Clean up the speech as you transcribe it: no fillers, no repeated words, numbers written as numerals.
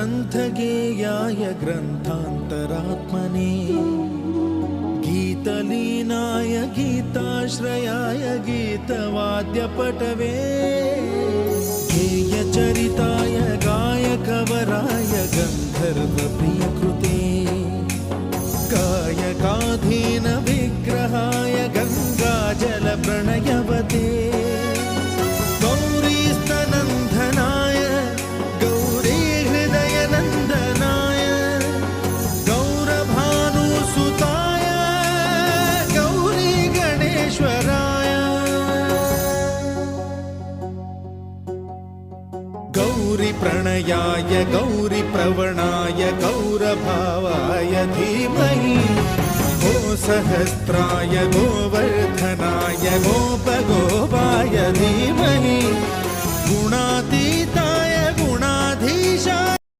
ग्रन्थगेयाय ग्रन्थान्तरात्मने गीतलीनाय गीताश्रयाय गीतवाद्यपटवे गेयचरिताय गायकवराय गन्धर्वप्रियकृते गायकाधीन विग्रहाय गङ्गाजलप्रणयवते गौरीस्तनन्दनाय गौरीहृदयनन्दनाय गौरभानुसुताय गौरीगणेश्वराय गौरीप्रणयाय गौरीप्रवणाय गौरभावाय धीमहि गोसहस्राय गोवर्धनाय गोपगोपाय धीमहि गुणातीताय